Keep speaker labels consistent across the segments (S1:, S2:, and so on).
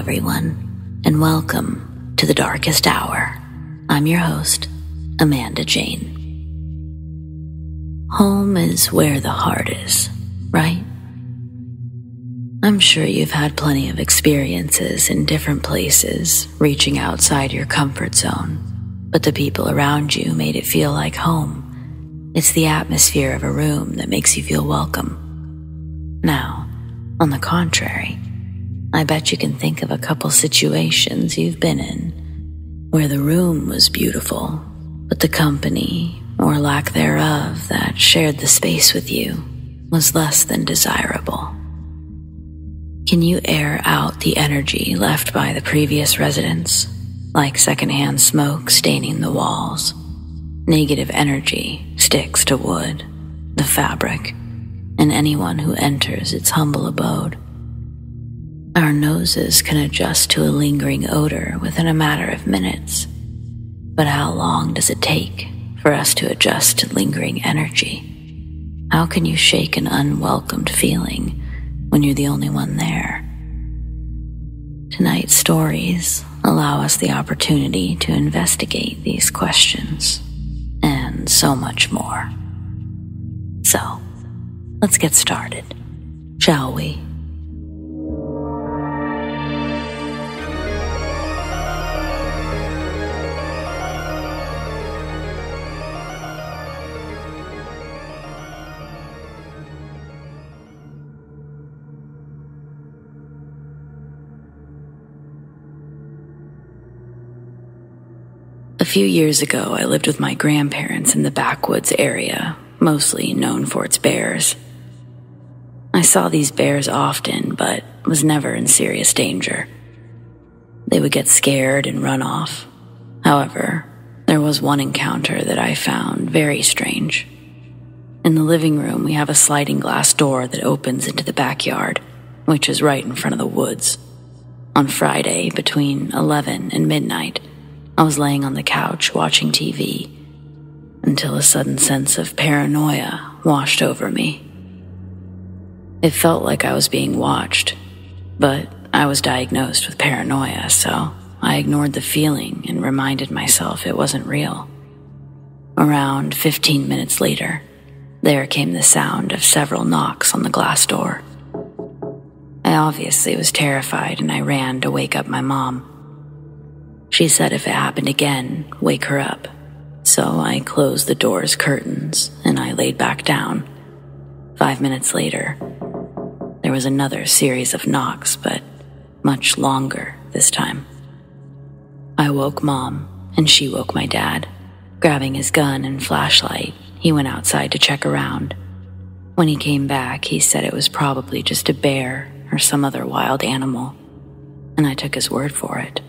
S1: everyone, and welcome to the Darkest Hour. I'm your host, Amanda Jane. Home is where the heart is, right? I'm sure you've had plenty of experiences in different places, reaching outside your comfort zone, but the people around you made it feel like home. It's the atmosphere of a room that makes you feel welcome. Now, on the contrary, I bet you can think of a couple situations you've been in where the room was beautiful, but the company, or lack thereof, that shared the space with you was less than desirable. Can you air out the energy left by the previous residents, like secondhand smoke staining the walls? Negative energy sticks to wood, the fabric, and anyone who enters its humble abode. Our noses can adjust to a lingering odor within a matter of minutes, but how long does it take for us to adjust to lingering energy? How can you shake an unwelcomed feeling when you're the only one there? Tonight's stories allow us the opportunity to investigate these questions and so much more. So, let's get started, shall we? A few years ago, I lived with my grandparents in the backwoods area, mostly known for its bears. I saw these bears often, but was never in serious danger. They would get scared and run off. However, there was one encounter that I found very strange. In the living room, we have a sliding glass door that opens into the backyard, which is right in front of the woods. On Friday, between 11 and midnight, I was laying on the couch watching TV until a sudden sense of paranoia washed over me. It felt like I was being watched, but I was diagnosed with paranoia, so I ignored the feeling and reminded myself it wasn't real. Around 15 minutes later, there came the sound of several knocks on the glass door. I obviously was terrified and I ran to wake up my mom. She said if it happened again, wake her up. So I closed the door's curtains and I laid back down. 5 minutes later, there was another series of knocks, but much longer this time. I woke Mom and she woke my dad. Grabbing his gun and flashlight, he went outside to check around. When he came back, he said it was probably just a bear or some other wild animal, and I took his word for it.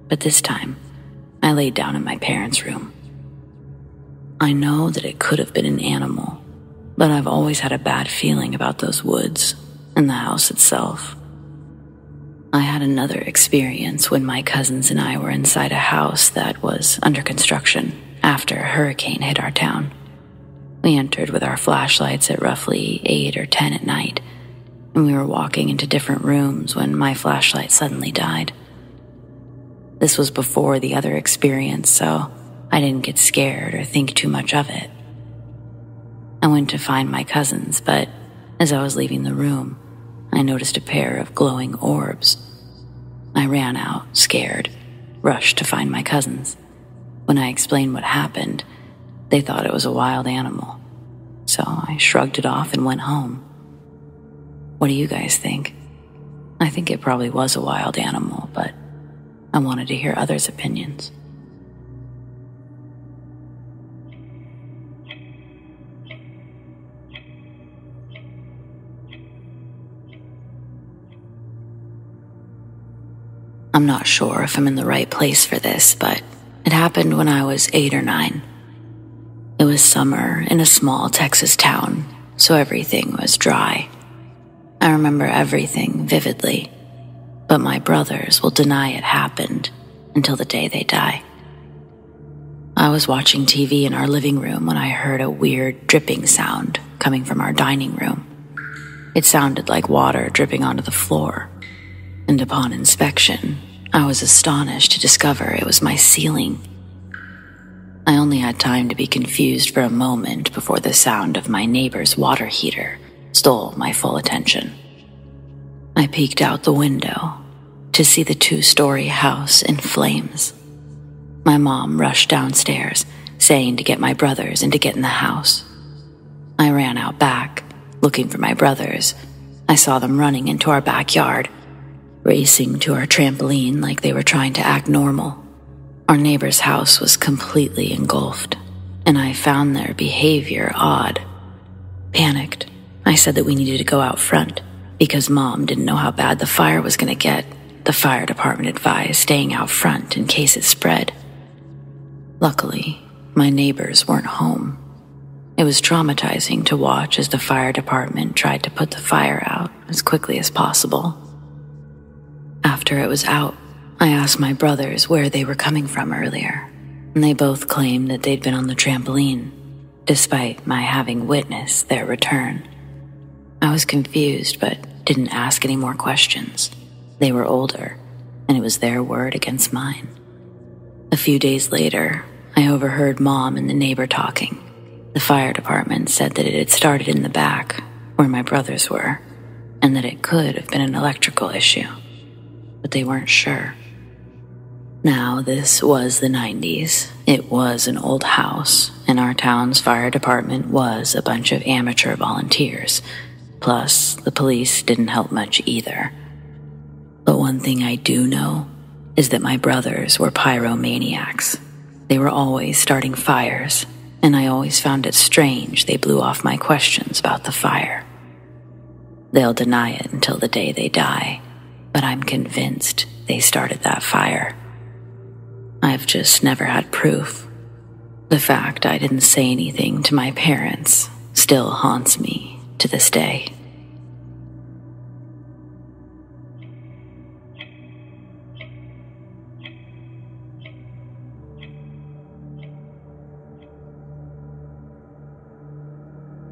S1: But this time, I laid down in my parents' room. I know that it could have been an animal, but I've always had a bad feeling about those woods and the house itself. I had another experience when my cousins and I were inside a house that was under construction after a hurricane hit our town. We entered with our flashlights at roughly 8 or 10 at night, and we were walking into different rooms when my flashlight suddenly died. This was before the other experience, so I didn't get scared or think too much of it. I went to find my cousins, but as I was leaving the room, I noticed a pair of glowing orbs. I ran out, scared, rushed to find my cousins. When I explained what happened, they thought it was a wild animal, so I shrugged it off and went home. What do you guys think? I think it probably was a wild animal, but I wanted to hear others' opinions. I'm not sure if I'm in the right place for this, but it happened when I was 8 or 9. It was summer in a small Texas town, so everything was dry. I remember everything vividly, but my brothers will deny it happened until the day they die. I was watching TV in our living room when I heard a weird dripping sound coming from our dining room. It sounded like water dripping onto the floor, and upon inspection, I was astonished to discover it was my ceiling. I only had time to be confused for a moment before the sound of my neighbor's water heater stole my full attention. I peeked out the window to see the 2-story house in flames. My mom rushed downstairs, saying to get my brothers and to get in the house. I ran out back, looking for my brothers. I saw them running into our backyard, racing to our trampoline like they were trying to act normal. Our neighbor's house was completely engulfed, and I found their behavior odd. Panicked, I said that we needed to go out front because Mom didn't know how bad the fire was going to get. The fire department advised staying out front in case it spread. Luckily, my neighbors weren't home. It was traumatizing to watch as the fire department tried to put the fire out as quickly as possible. After it was out, I asked my brothers where they were coming from earlier, and they both claimed that they'd been on the trampoline, despite my having witnessed their return. I was confused, but didn't ask any more questions. They were older, and it was their word against mine. A few days later, I overheard Mom and the neighbor talking. The fire department said that it had started in the back, where my brothers were, and that it could have been an electrical issue, but they weren't sure. Now, this was the 90s. It was an old house, and our town's fire department was a bunch of amateur volunteers. Plus, the police didn't help much either. But one thing I do know is that my brothers were pyromaniacs. They were always starting fires, and I always found it strange they blew off my questions about the fire. They'll deny it until the day they die, but I'm convinced they started that fire. I've just never had proof. The fact I didn't say anything to my parents still haunts me to this day.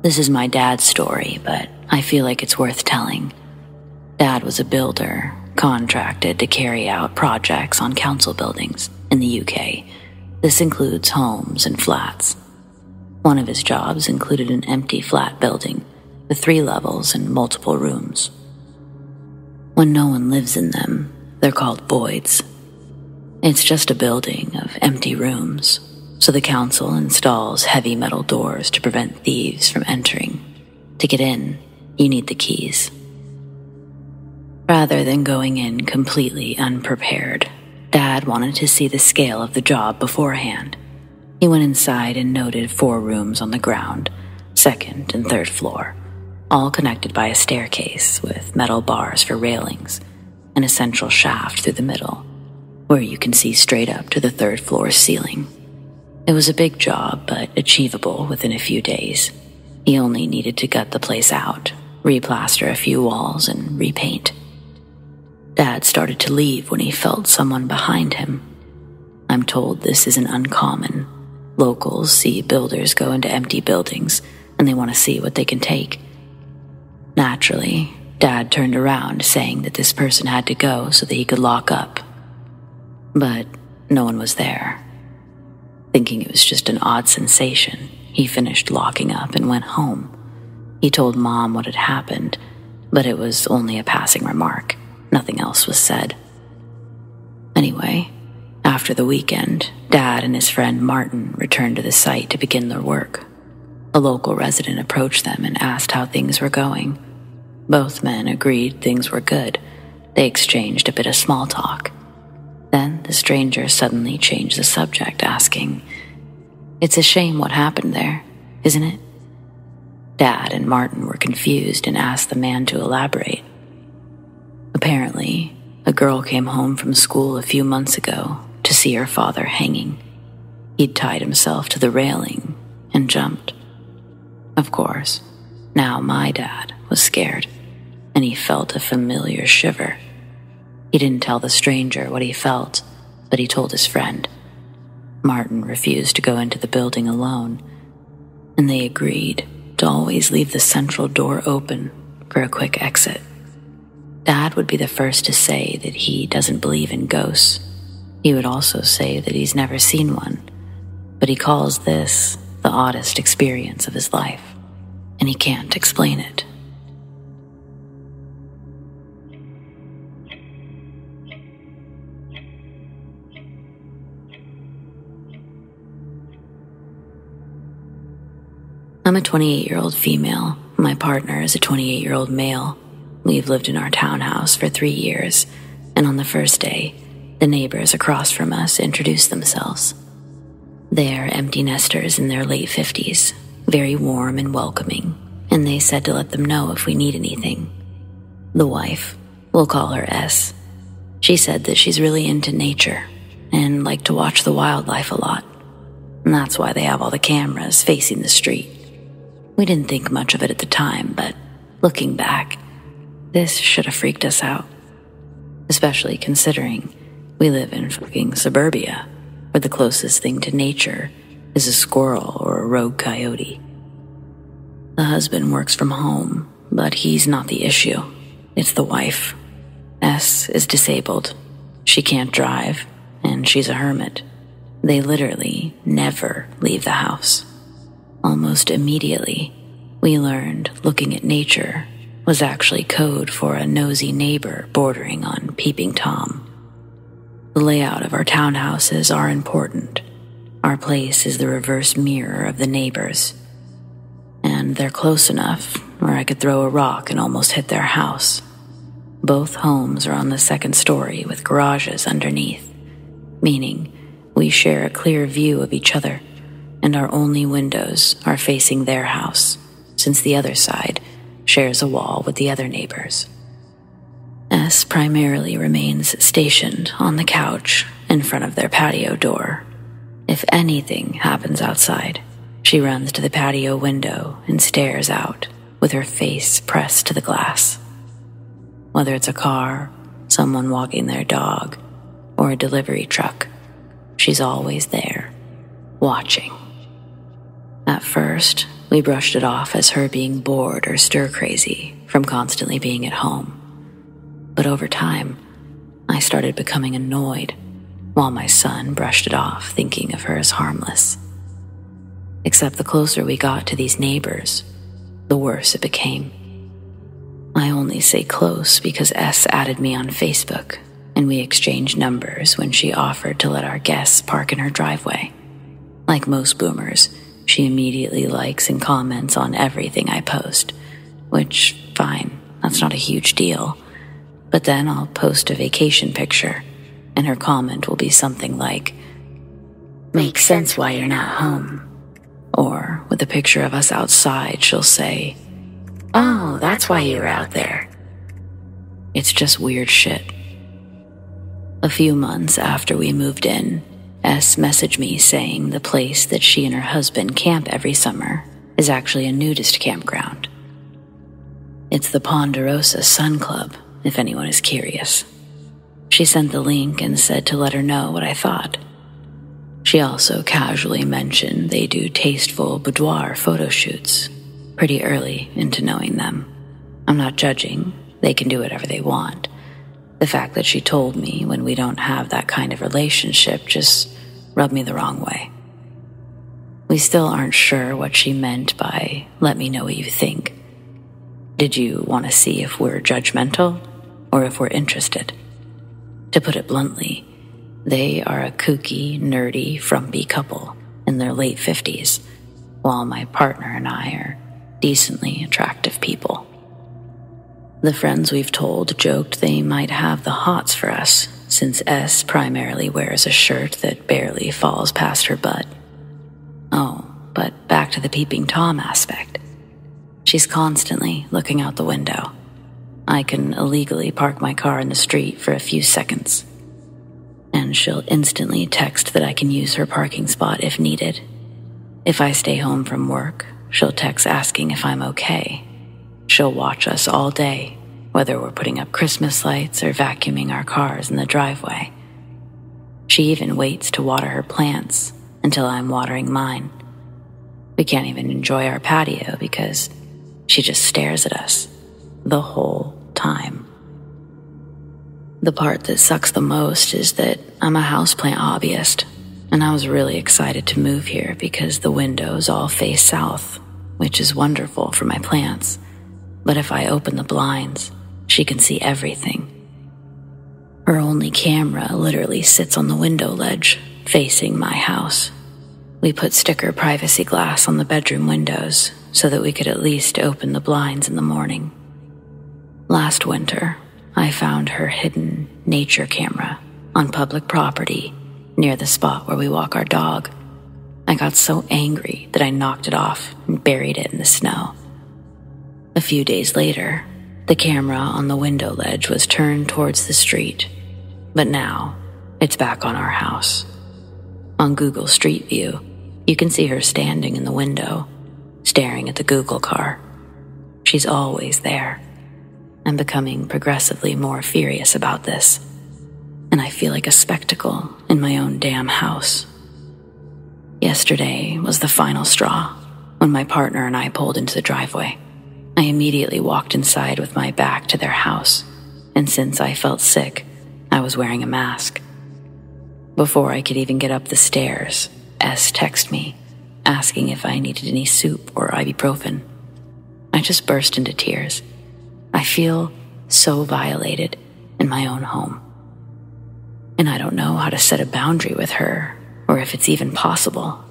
S1: This is my dad's story, but I feel like it's worth telling. Dad was a builder, contracted to carry out projects on council buildings in the UK. This includes homes and flats. One of his jobs included an empty flat building with 3 levels and multiple rooms. When no one lives in them, they're called voids. It's just a building of empty rooms, so the council installs heavy metal doors to prevent thieves from entering. To get in, you need the keys. Rather than going in completely unprepared, Dad wanted to see the scale of the job beforehand. He went inside and noted 4 rooms on the ground, 2nd and 3rd floor, all connected by a staircase with metal bars for railings and a central shaft through the middle, where you can see straight up to the 3rd floor ceiling. It was a big job, but achievable within a few days. He only needed to gut the place out, replaster a few walls, and repaint. Dad started to leave when he felt someone behind him. I'm told this isn't uncommon. Locals see builders go into empty buildings, and they want to see what they can take. Naturally, Dad turned around, saying that this person had to go so that he could lock up. But no one was there. Thinking it was just an odd sensation, he finished locking up and went home. He told Mom what had happened, but it was only a passing remark. Nothing else was said. Anyway, after the weekend, Dad and his friend Martin returned to the site to begin their work. A local resident approached them and asked how things were going. Both men agreed things were good. They exchanged a bit of small talk. Then the stranger suddenly changed the subject, asking, "It's a shame what happened there, isn't it?" Dad and Martin were confused and asked the man to elaborate. Apparently, a girl came home from school a few months ago to see her father hanging. He'd tied himself to the railing and jumped. Of course, now my dad was scared, and he felt a familiar shiver. He didn't tell the stranger what he felt, but he told his friend. Martin refused to go into the building alone, and they agreed to always leave the central door open for a quick exit. Dad would be the first to say that he doesn't believe in ghosts. He would also say that he's never seen one, but he calls this the oddest experience of his life, and he can't explain it. I'm a 28-year-old female. My partner is a 28-year-old male. We've lived in our townhouse for 3 years, and on the first day, the neighbors across from us introduced themselves. They are empty nesters in their late 50s, very warm and welcoming, and they said to let them know if we need anything. The wife, we'll call her S, she said that she's really into nature and liked to watch the wildlife a lot, and that's why they have all the cameras facing the street. We didn't think much of it at the time, but looking back, this should have freaked us out. Especially considering we live in fucking suburbia, where the closest thing to nature is a squirrel or a rogue coyote. The husband works from home, but he's not the issue. It's the wife. S is disabled. She can't drive, and she's a hermit. They literally never leave the house. Almost immediately, we learned looking at nature was actually code for a nosy neighbor bordering on peeping Tom. The layout of our townhouses are important. Our place is the reverse mirror of the neighbors, and they're close enough where I could throw a rock and almost hit their house. Both homes are on the second story with garages underneath, meaning we share a clear view of each other, and our only windows are facing their house, since the other side shares a wall with the other neighbors. S primarily remains stationed on the couch in front of their patio door. If anything happens outside, she runs to the patio window and stares out with her face pressed to the glass. Whether it's a car, someone walking their dog, or a delivery truck, she's always there, watching. At first, we brushed it off as her being bored or stir-crazy from constantly being at home. But over time, I started becoming annoyed, while my son brushed it off, thinking of her as harmless. Except the closer we got to these neighbors, the worse it became. I only say close because S added me on Facebook, and we exchanged numbers when she offered to let our guests park in her driveway. Like most boomers, she immediately likes and comments on everything I post, which, fine, that's not a huge deal. But then I'll post a vacation picture, and her comment will be something like, "Makes sense why you're not home." Or, with a picture of us outside, she'll say, "Oh, that's why you were out there." It's just weird shit. A few months after we moved in, S messaged me saying the place that she and her husband camp every summer is actually a nudist campground. It's the Ponderosa Sun Club, if anyone is curious. She sent the link and said to let her know what I thought. She also casually mentioned they do tasteful boudoir photo shoots, pretty early into knowing them. I'm not judging, they can do whatever they want. The fact that she told me when we don't have that kind of relationship just rubbed me the wrong way. We still aren't sure what she meant by "let me know what you think." Did you want to see if we're judgmental or if we're interested? To put it bluntly, they are a kooky, nerdy, frumpy couple in their late 50s, while my partner and I are decently attractive people. The friends we've told joked they might have the hots for us, since S primarily wears a shirt that barely falls past her butt. Oh, but back to the peeping Tom aspect. She's constantly looking out the window. I can illegally park my car in the street for a few seconds, and she'll instantly text that I can use her parking spot if needed. If I stay home from work, she'll text asking if I'm okay. She'll watch us all day, whether we're putting up Christmas lights or vacuuming our cars in the driveway. She even waits to water her plants until I'm watering mine. We can't even enjoy our patio because she just stares at us the whole time. The part that sucks the most is that I'm a houseplant hobbyist, and I was really excited to move here because the windows all face south, which is wonderful for my plants. But if I open the blinds, she can see everything. Her only camera literally sits on the window ledge, facing my house. We put sticker privacy glass on the bedroom windows so that we could at least open the blinds in the morning. Last winter, I found her hidden nature camera on public property near the spot where we walk our dog. I got so angry that I knocked it off and buried it in the snow. A few days later, the camera on the window ledge was turned towards the street, but now it's back on our house. On Google Street View, you can see her standing in the window, staring at the Google car. She's always there. I'm becoming progressively more furious about this, and I feel like a spectacle in my own damn house. Yesterday was the final straw when my partner and I pulled into the driveway. I immediately walked inside with my back to their house, and since I felt sick, I was wearing a mask. Before I could even get up the stairs, S texted me, asking if I needed any soup or ibuprofen. I just burst into tears. I feel so violated in my own home. And I don't know how to set a boundary with her, or if it's even possible.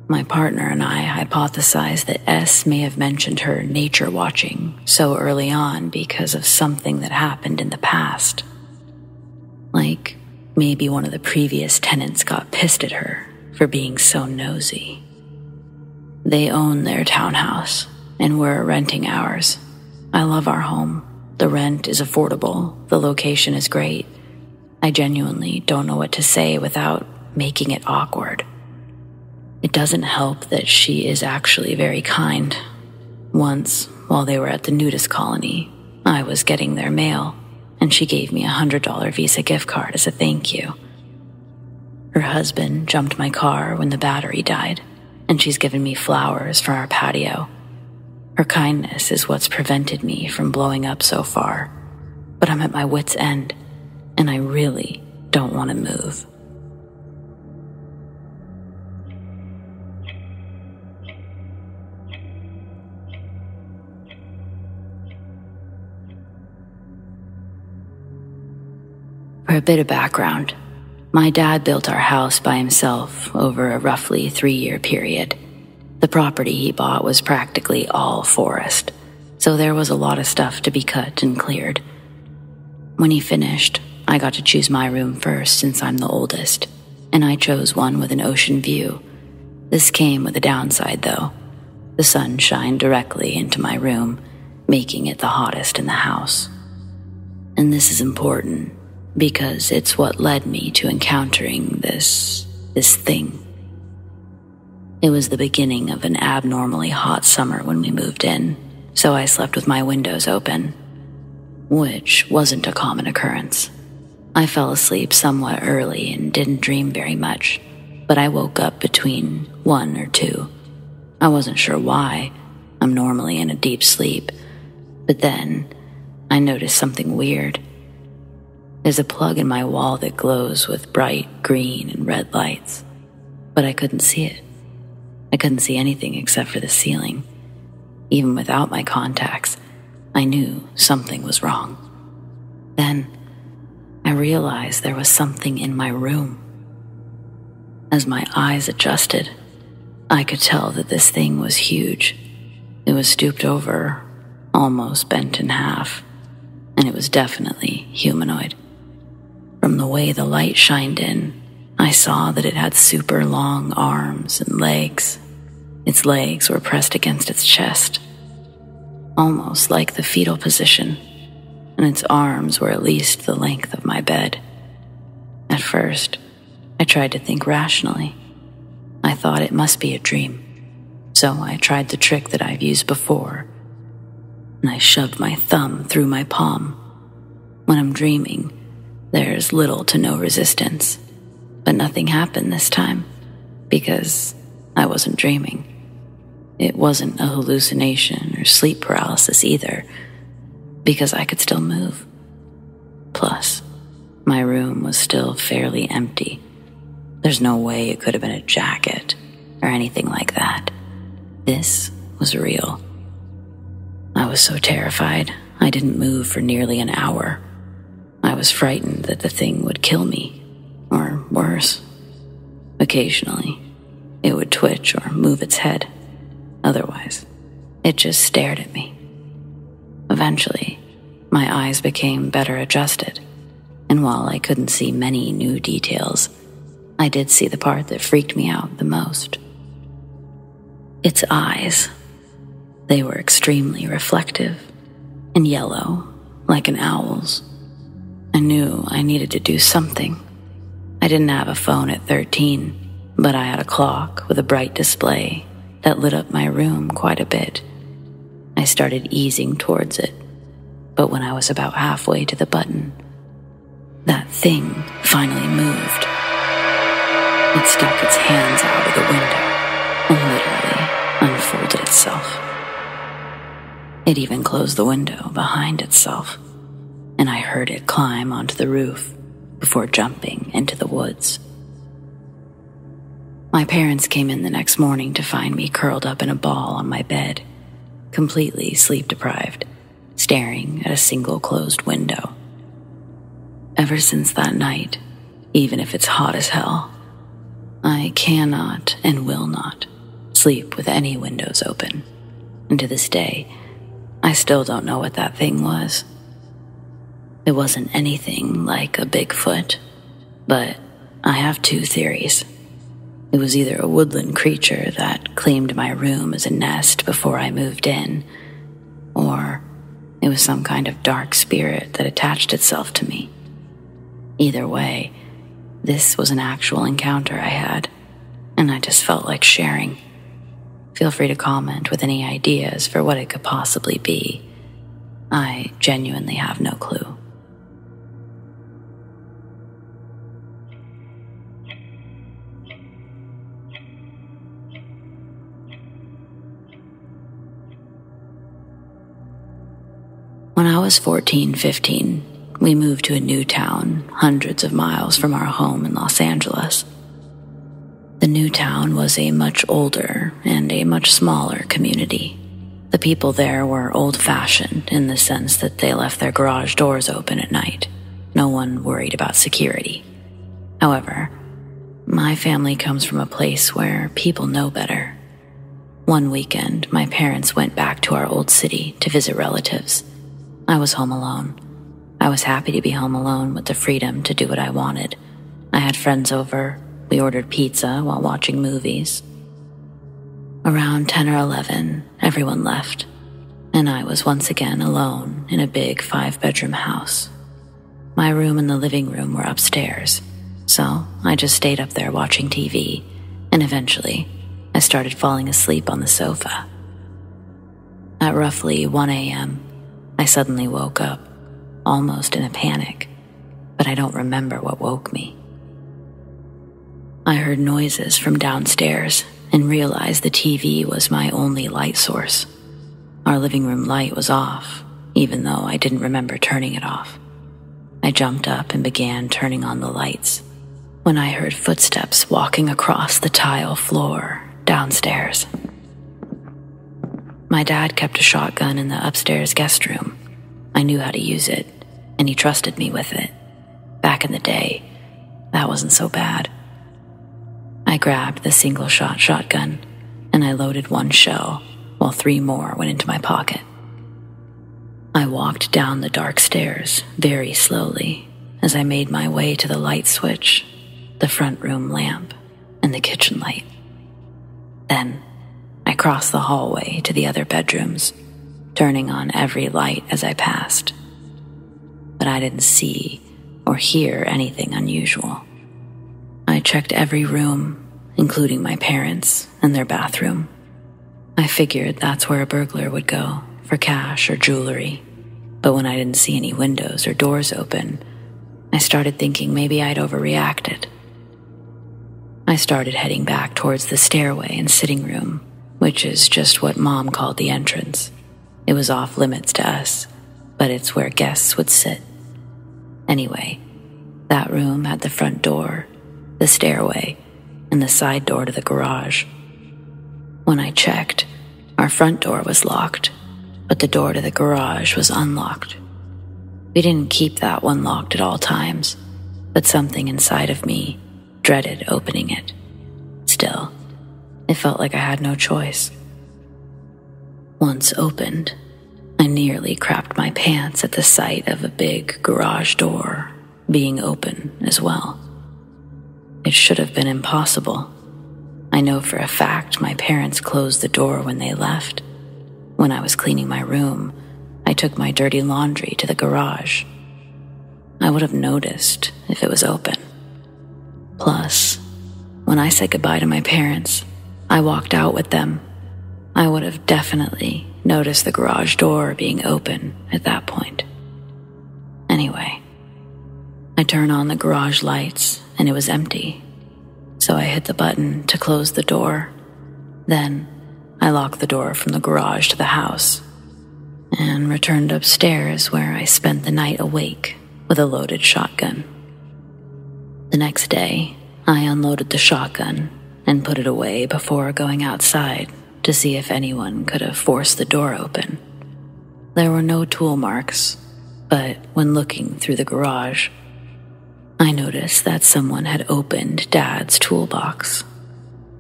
S1: My partner and I hypothesize that S may have mentioned her nature watching so early on because of something that happened in the past. Like, maybe one of the previous tenants got pissed at her for being so nosy. They own their townhouse, and we're renting ours. I love our home. The rent is affordable. The location is great. I genuinely don't know what to say without making it awkward. It doesn't help that she is actually very kind. Once, while they were at the nudist colony, I was getting their mail, and she gave me a $100 Visa gift card as a thank you. Her husband jumped my car when the battery died, and she's given me flowers for our patio. Her kindness is what's prevented me from blowing up so far, but I'm at my wit's end, and I really don't want to move. For a bit of background, my dad built our house by himself over a roughly 3-year period. The property he bought was practically all forest, so there was a lot of stuff to be cut and cleared. When he finished, I got to choose my room first since I'm the oldest, and I chose one with an ocean view. This came with a downside though. The sun shined directly into my room, making it the hottest in the house. And this is important because it's what led me to encountering this thing. It was the beginning of an abnormally hot summer when we moved in, so I slept with my windows open, which wasn't a common occurrence. I fell asleep somewhat early and didn't dream very much, but I woke up between 1 or 2. I wasn't sure why. I'm normally in a deep sleep, but then I noticed something weird. There's a plug in my wall that glows with bright green and red lights, but I couldn't see it. I couldn't see anything except for the ceiling. Even without my contacts, I knew something was wrong. Then, I realized there was something in my room. As my eyes adjusted, I could tell that this thing was huge. It was stooped over, almost bent in half, and it was definitely humanoid. From the way the light shined in, I saw that it had super long arms and legs. Its legs were pressed against its chest, almost like the fetal position, and its arms were at least the length of my bed. At first, I tried to think rationally. I thought it must be a dream, so I tried the trick that I've used before, and I shoved my thumb through my palm. When I'm dreaming, there's little to no resistance, but nothing happened this time, because I wasn't dreaming. It wasn't a hallucination or sleep paralysis either, because I could still move. Plus, my room was still fairly empty. There's no way it could have been a jacket or anything like that. This was real. I was so terrified, I didn't move for nearly an hour. I was frightened that the thing would kill me, or worse. Occasionally, it would twitch or move its head. Otherwise, it just stared at me. Eventually, my eyes became better adjusted, and while I couldn't see many new details, I did see the part that freaked me out the most. Its eyes. They were extremely reflective and yellow, like an owl's. I knew I needed to do something. I didn't have a phone at 13, but I had a clock with a bright display that lit up my room quite a bit. I started easing towards it, but when I was about halfway to the button, that thing finally moved. It stuck its hands out of the window and literally unfolded itself. It even closed the window behind itself, and I heard it climb onto the roof before jumping into the woods. My parents came in the next morning to find me curled up in a ball on my bed, completely sleep-deprived, staring at a single closed window. Ever since that night, even if it's hot as hell, I cannot and will not sleep with any windows open. And to this day, I still don't know what that thing was. It wasn't anything like a Bigfoot, but I have two theories. It was either a woodland creature that claimed my room as a nest before I moved in, or it was some kind of dark spirit that attached itself to me. Either way, this was an actual encounter I had, and I just felt like sharing. Feel free to comment with any ideas for what it could possibly be. I genuinely have no clue. When I was 14, 15, we moved to a new town hundreds of miles from our home in Los Angeles. The new town was a much older and a much smaller community. The people there were old-fashioned in the sense that they left their garage doors open at night. No one worried about security. However, my family comes from a place where people know better. One weekend, my parents went back to our old city to visit relatives. I was home alone. I was happy to be home alone with the freedom to do what I wanted. I had friends over. We ordered pizza while watching movies. Around 10 or 11, everyone left, and I was once again alone in a big 5-bedroom house. My room and the living room were upstairs, so I just stayed up there watching TV, and eventually I started falling asleep on the sofa. At roughly 1 a.m., I suddenly woke up, almost in a panic, but I don't remember what woke me. I heard noises from downstairs and realized the TV was my only light source. Our living room light was off, even though I didn't remember turning it off. I jumped up and began turning on the lights when I heard footsteps walking across the tile floor downstairs. My dad kept a shotgun in the upstairs guest room. I knew how to use it, and he trusted me with it. Back in the day, that wasn't so bad. I grabbed the single-shot shotgun, and I loaded 1 shell, while 3 more went into my pocket. I walked down the dark stairs very slowly as I made my way to the light switch, the front room lamp, and the kitchen light. Then, I crossed the hallway to the other bedrooms, turning on every light as I passed. But I didn't see or hear anything unusual. I checked every room, including my parents' and their bathroom. I figured that's where a burglar would go for cash or jewelry. But when I didn't see any windows or doors open, I started thinking maybe I'd overreacted. I started heading back towards the stairway and sitting room, which is just what Mom called the entrance. It was off limits to us, but it's where guests would sit. Anyway, that room had the front door, the stairway, and the side door to the garage. When I checked, our front door was locked, but the door to the garage was unlocked. We didn't keep that one locked at all times, but something inside of me dreaded opening it. Still, it felt like I had no choice. Once opened, I nearly crapped my pants at the sight of a big garage door being open as well. It should have been impossible. I know for a fact my parents closed the door when they left. When I was cleaning my room, I took my dirty laundry to the garage. I would have noticed if it was open. Plus, when I said goodbye to my parents, I walked out with them. I would have definitely noticed the garage door being open at that point. Anyway, I turned on the garage lights and it was empty, so I hit the button to close the door. Then I locked the door from the garage to the house and returned upstairs, where I spent the night awake with a loaded shotgun. The next day, I unloaded the shotgun and put it away before going outside to see if anyone could have forced the door open. There were no tool marks, but when looking through the garage, I noticed that someone had opened Dad's toolbox.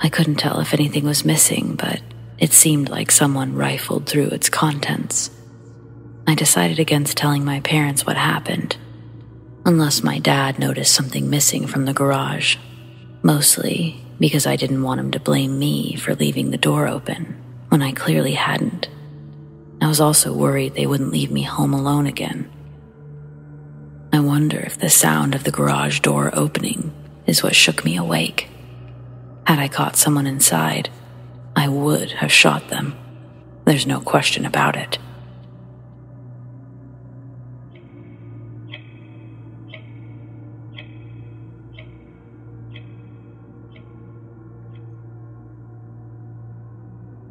S1: I couldn't tell if anything was missing, but it seemed like someone rifled through its contents. I decided against telling my parents what happened, unless my dad noticed something missing from the garage, mostly because I didn't want him to blame me for leaving the door open when I clearly hadn't. I was also worried they wouldn't leave me home alone again. I wonder if the sound of the garage door opening is what shook me awake. Had I caught someone inside, I would have shot them. There's no question about it.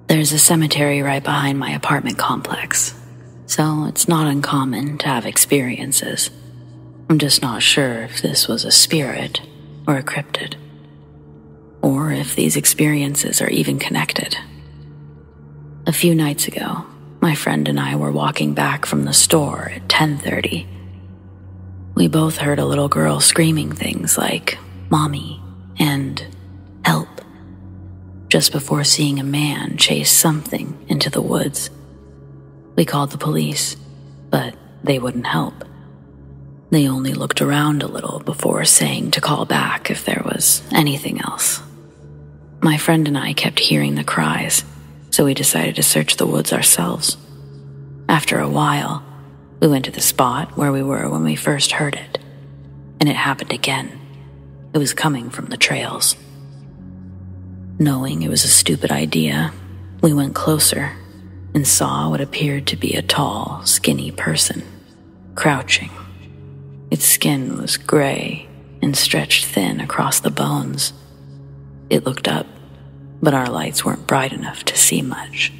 S1: There's a cemetery right behind my apartment complex, so it's not uncommon to have experiences. I'm just not sure if this was a spirit or a cryptid, or if these experiences are even connected. A few nights ago, my friend and I were walking back from the store at 10:30. We both heard a little girl screaming things like "Mommy" and "Help," just before seeing a man chase something into the woods. We called the police, but they wouldn't help. They only looked around a little before saying to call back if there was anything else. My friend and I kept hearing the cries, so we decided to search the woods ourselves. After a while, we went to the spot where we were when we first heard it, and it happened again. It was coming from the trails. Knowing it was a stupid idea, we went closer and saw what appeared to be a tall, skinny person, crouching. Its skin was gray and stretched thin across the bones. It looked up, but our lights weren't bright enough to see much.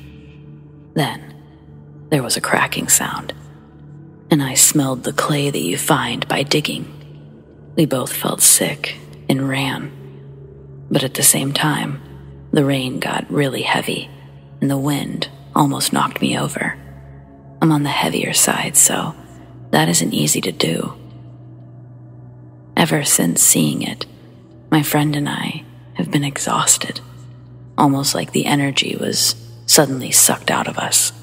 S1: Then, there was a cracking sound, and I smelled the clay that you find by digging. We both felt sick and ran. But at the same time, the rain got really heavy, and the wind almost knocked me over. I'm on the heavier side, so that isn't easy to do. Ever since seeing it, my friend and I have been exhausted, almost like the energy was suddenly sucked out of us.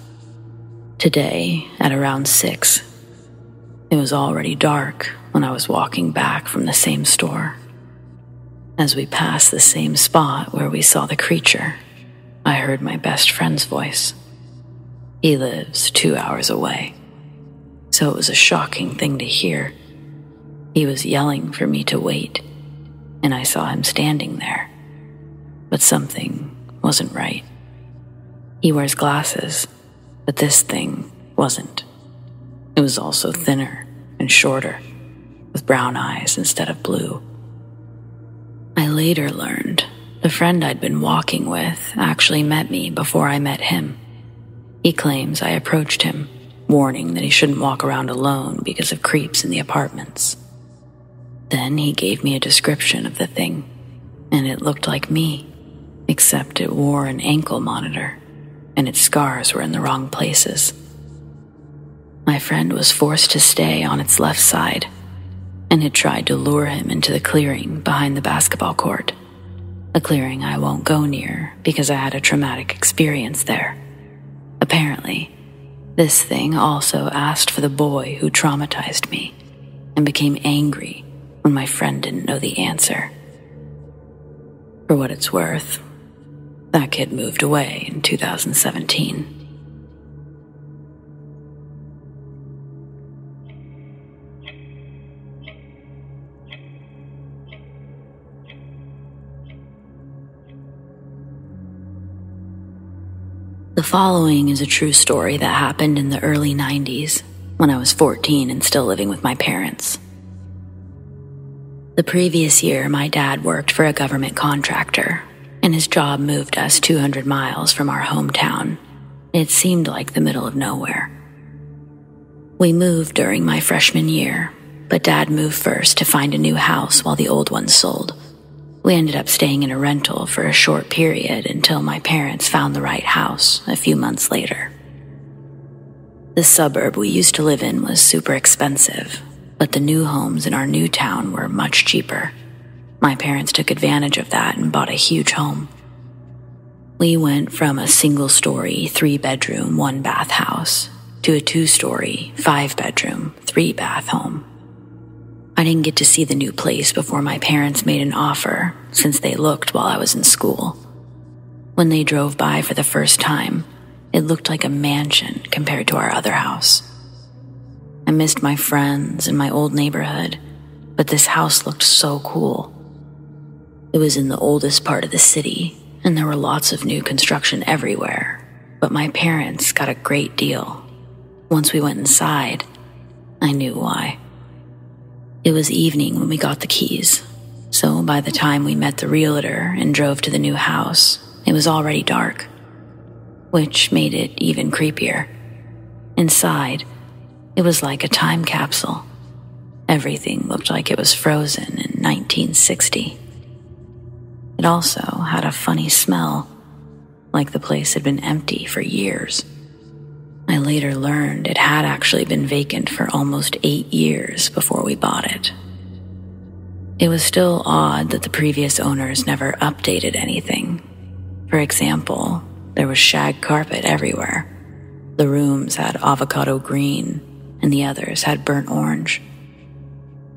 S1: Today, at around 6, it was already dark when I was walking back from the same store. As we passed the same spot where we saw the creature, I heard my best friend's voice. He lives 2 hours away, so it was a shocking thing to hear. He was yelling for me to wait, and I saw him standing there. But something wasn't right. He wears glasses, but this thing wasn't. It was also thinner and shorter, with brown eyes instead of blue. I later learned the friend I'd been walking with actually met me before I met him. He claims I approached him warning that he shouldn't walk around alone because of creeps in the apartments. Then he gave me a description of the thing, and it looked like me, except it wore an ankle monitor, and its scars were in the wrong places. My friend was forced to stay on its left side, and had tried to lure him into the clearing behind the basketball court, a clearing I won't go near because I had a traumatic experience there. Apparently, this thing also asked for the boy who traumatized me and became angry when my friend didn't know the answer. For what it's worth, that kid moved away in 2017. The following is a true story that happened in the early 90s when I was 14 and still living with my parents. The previous year, my dad worked for a government contractor, and his job moved us 200 miles from our hometown. It seemed like the middle of nowhere. We moved during my freshman year, but Dad moved first to find a new house while the old one sold. We ended up staying in a rental for a short period until my parents found the right house a few months later. The suburb we used to live in was super expensive, but the new homes in our new town were much cheaper. My parents took advantage of that and bought a huge home. We went from a single-story, 3-bedroom, 1-bath house to a 2-story, 5-bedroom, 3-bath home. I didn't get to see the new place before my parents made an offer, since they looked while I was in school. When they drove by for the first time, it looked like a mansion compared to our other house. I missed my friends and my old neighborhood, but this house looked so cool. It was in the oldest part of the city, and there were lots of new construction everywhere, but my parents got a great deal. Once we went inside, I knew why. It was evening when we got the keys, so by the time we met the realtor and drove to the new house, it was already dark, which made it even creepier. Inside, it was like a time capsule. Everything looked like it was frozen in 1960. It also had a funny smell, like the place had been empty for years. I later learned it had actually been vacant for almost 8 years before we bought it. It was still odd that the previous owners never updated anything. For example, there was shag carpet everywhere. The rooms had avocado green, and the others had burnt orange.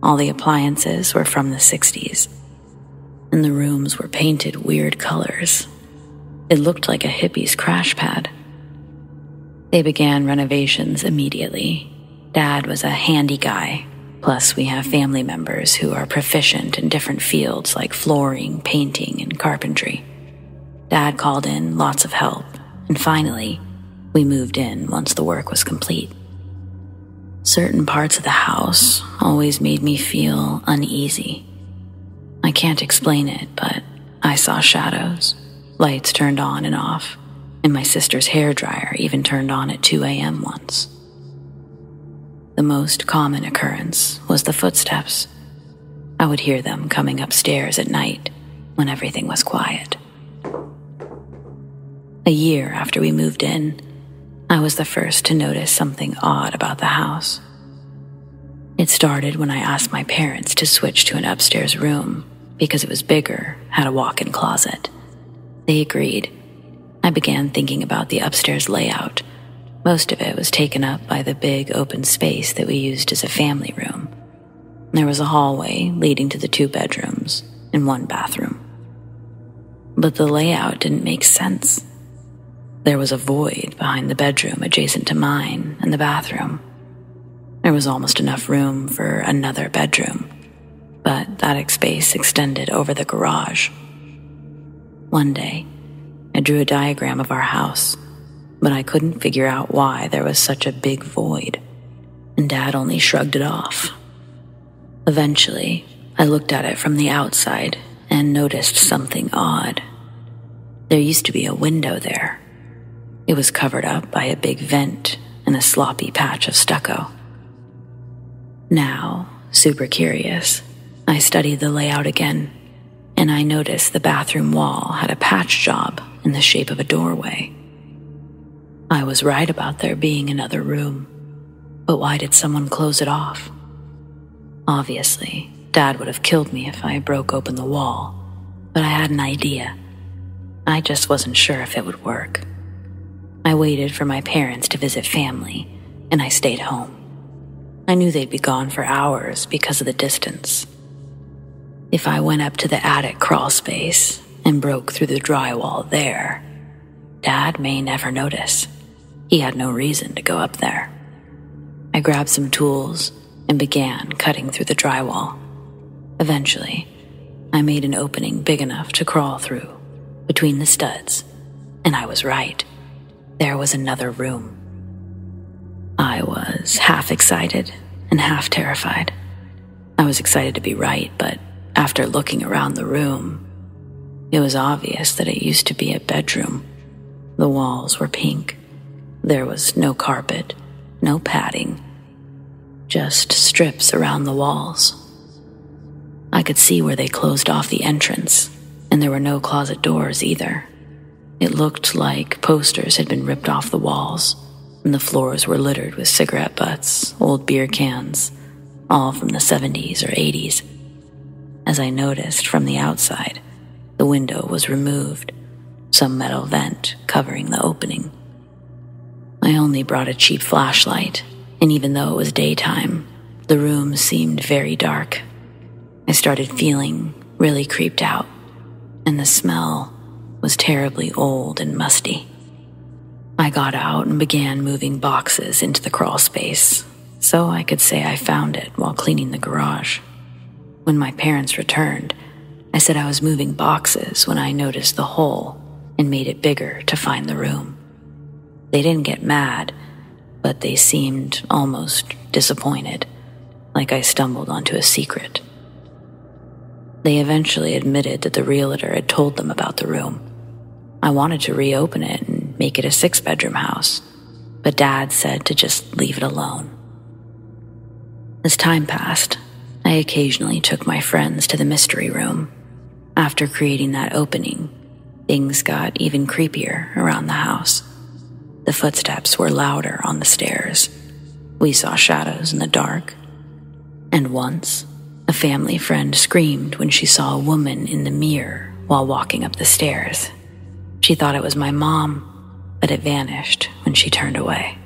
S1: All the appliances were from the 60s, and the rooms were painted weird colors. It looked like a hippie's crash pad. They began renovations immediately. Dad was a handy guy, plus we have family members who are proficient in different fields like flooring, painting, and carpentry. Dad called in lots of help, and finally, we moved in once the work was complete. Certain parts of the house always made me feel uneasy. I can't explain it, but I saw shadows, lights turned on and off, and my sister's hairdryer even turned on at 2 a.m. once. The most common occurrence was the footsteps. I would hear them coming upstairs at night when everything was quiet. A year after we moved in, I was the first to notice something odd about the house. It started when I asked my parents to switch to an upstairs room because it was bigger, had a walk-in closet. They agreed. I began thinking about the upstairs layout. Most of it was taken up by the big open space that we used as a family room. There was a hallway leading to the 2 bedrooms and 1 bathroom. But the layout didn't make sense. There was a void behind the bedroom adjacent to mine and the bathroom. There was almost enough room for another bedroom, but that space extended over the garage. One day, I drew a diagram of our house, but I couldn't figure out why there was such a big void, and Dad only shrugged it off. Eventually, I looked at it from the outside and noticed something odd. There used to be a window there. It was covered up by a big vent, and and a sloppy patch of stucco. Now, super curious, I studied the layout again, and I noticed the bathroom wall had a patch job in the shape of a doorway. I was right about there being another room, but why did someone close it off? Obviously, Dad would have killed me if I broke open the wall, but I had an idea. I just wasn't sure if it would work. I waited for my parents to visit family, and I stayed home. I knew they'd be gone for hours because of the distance. If I went up to the attic crawl space and broke through the drywall there, Dad may never notice. He had no reason to go up there. I grabbed some tools and began cutting through the drywall. Eventually, I made an opening big enough to crawl through between the studs, and I was right. There was another room. I was half excited and half terrified. I was excited to be right, but after looking around the room, it was obvious that it used to be a bedroom. The walls were pink. There was no carpet, no padding, just strips around the walls. I could see where they closed off the entrance, and there were no closet doors either. It looked like posters had been ripped off the walls, and the floors were littered with cigarette butts, old beer cans, all from the 70s or 80s. As I noticed from the outside, the window was removed, some metal vent covering the opening. I only brought a cheap flashlight, and even though it was daytime, the room seemed very dark. I started feeling really creeped out, and the smell was terribly old and musty. I got out and began moving boxes into the crawl space, so I could say I found it while cleaning the garage. When my parents returned, I said I was moving boxes when I noticed the hole and made it bigger to find the room. They didn't get mad, but they seemed almost disappointed, like I stumbled onto a secret. They eventually admitted that the realtor had told them about the room. I wanted to reopen it and make it a 6-bedroom house, but Dad said to just leave it alone. As time passed, I occasionally took my friends to the mystery room. After creating that opening, things got even creepier around the house. The footsteps were louder on the stairs. We saw shadows in the dark. And once, a family friend screamed when she saw a woman in the mirror while walking up the stairs. She thought it was my mom, but it vanished when she turned away.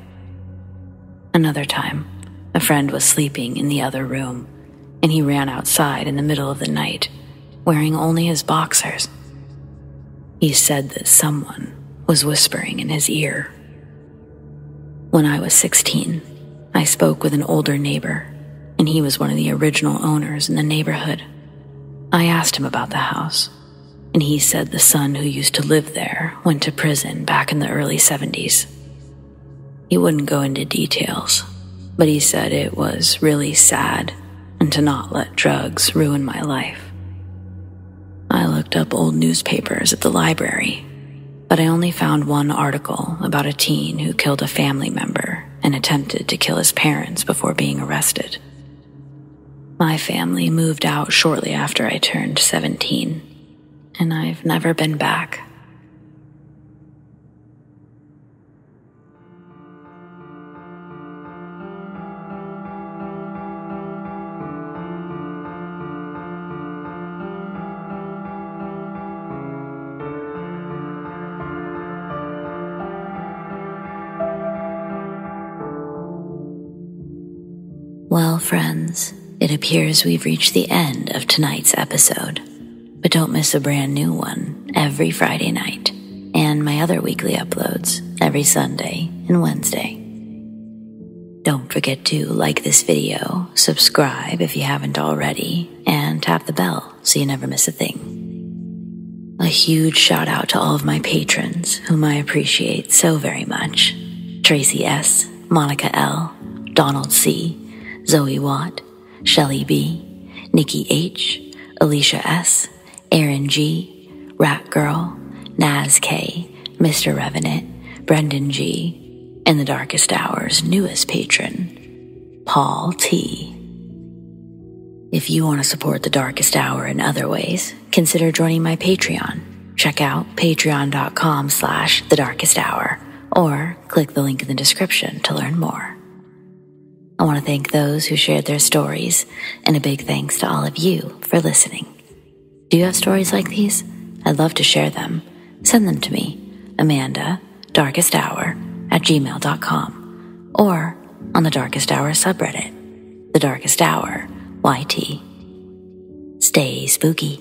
S1: Another time, a friend was sleeping in the other room, and he ran outside in the middle of the night, wearing only his boxers. He said that someone was whispering in his ear. When I was 16, I spoke with an older neighbor, and he was one of the original owners in the neighborhood. I asked him about the house, and he said the son who used to live there went to prison back in the early 70s. He wouldn't go into details, but he said it was really sad and to not let drugs ruin my life. I looked up old newspapers at the library, but I only found one article about a teen who killed a family member and attempted to kill his parents before being arrested. My family moved out shortly after I turned 17, and I've never been back. Well, friends, it appears we've reached the end of tonight's episode, but don't miss a brand new one every Friday night, and my other weekly uploads every Sunday and Wednesday. Don't forget to like this video, subscribe if you haven't already, and tap the bell so you never miss a thing. A huge shout out to all of my patrons, whom I appreciate so very much. Tracy S., Monica L., Donald C., ZOEWATT, Shelly B., Nikki H., ALISHA S., ERIN G., Rat Girl, Naz K., Mr. REVENANT, Brendan G., and the Darkest Hour's newest patron, Paul T. If you want to support the Darkest Hour in other ways, consider joining my Patreon. Check out patreon.com/thedarkesthour or click the link in the description to learn more. I want to thank those who shared their stories, and a big thanks to all of you for listening. Do you have stories like these? I'd love to share them. Send them to me, amandadarkesthour@gmail.com, or on the Darkest Hour subreddit, the Darkest Hour YT. Stay spooky.